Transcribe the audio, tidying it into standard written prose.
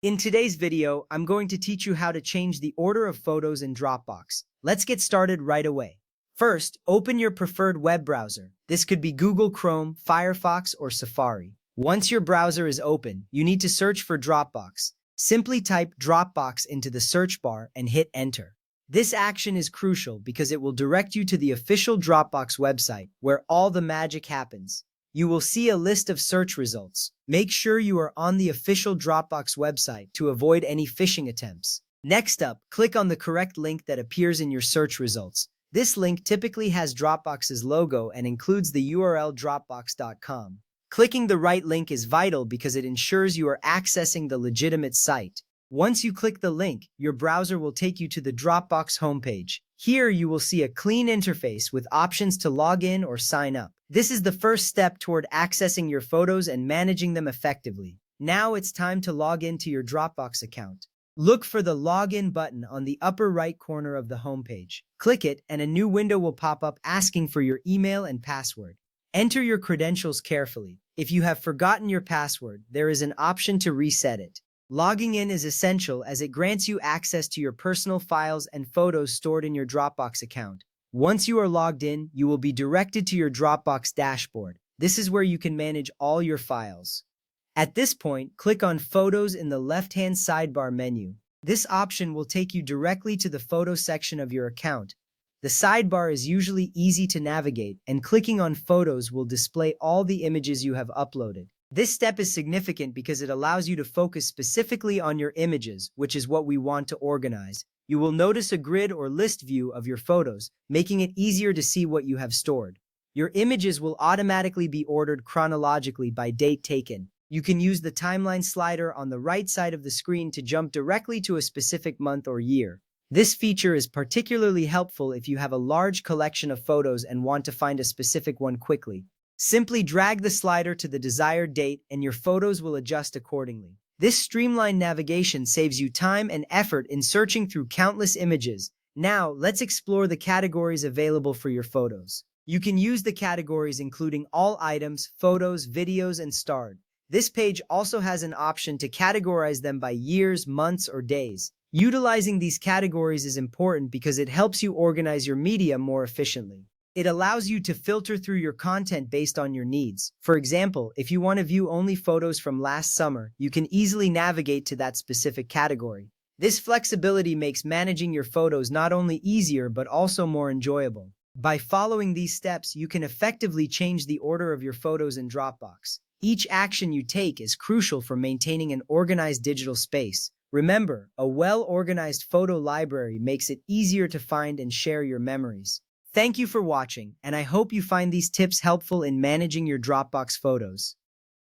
In today's video, I'm going to teach you how to change the order of photos in Dropbox. Let's get started right away. First, open your preferred web browser. This could be Google Chrome, Firefox, or Safari. Once your browser is open, you need to search for Dropbox. Simply type Dropbox into the search bar and hit enter. This action is crucial because it will direct you to the official Dropbox website where all the magic happens. You will see a list of search results. Make sure you are on the official Dropbox website to avoid any phishing attempts. Next up, click on the correct link that appears in your search results. This link typically has Dropbox's logo and includes the URL dropbox.com. Clicking the right link is vital because it ensures you are accessing the legitimate site. Once you click the link, your browser will take you to the Dropbox homepage. Here you will see a clean interface with options to log in or sign up. This is the first step toward accessing your photos and managing them effectively. Now it's time to log into your Dropbox account. Look for the Login button on the upper right corner of the homepage. Click it and a new window will pop up asking for your email and password. Enter your credentials carefully. If you have forgotten your password, there is an option to reset it. Logging in is essential as it grants you access to your personal files and photos stored in your Dropbox account. Once you are logged in, you will be directed to your Dropbox dashboard. This is where you can manage all your files. At this point, click on Photos in the left-hand sidebar menu. This option will take you directly to the photo section of your account. The sidebar is usually easy to navigate, and clicking on Photos will display all the images you have uploaded. This step is significant because it allows you to focus specifically on your images, which is what we want to organize. You will notice a grid or list view of your photos, making it easier to see what you have stored. Your images will automatically be ordered chronologically by date taken. You can use the timeline slider on the right side of the screen to jump directly to a specific month or year. This feature is particularly helpful if you have a large collection of photos and want to find a specific one quickly. Simply drag the slider to the desired date and your photos will adjust accordingly. This streamlined navigation saves you time and effort in searching through countless images. Now, let's explore the categories available for your photos. You can use the categories including all items, photos, videos, and starred. This page also has an option to categorize them by years, months, or days. Utilizing these categories is important because it helps you organize your media more efficiently. It allows you to filter through your content based on your needs. For example, if you want to view only photos from last summer, you can easily navigate to that specific category. This flexibility makes managing your photos not only easier but also more enjoyable. By following these steps, you can effectively change the order of your photos in Dropbox. Each action you take is crucial for maintaining an organized digital space. Remember, a well-organized photo library makes it easier to find and share your memories. Thank you for watching, and I hope you find these tips helpful in managing your Dropbox photos.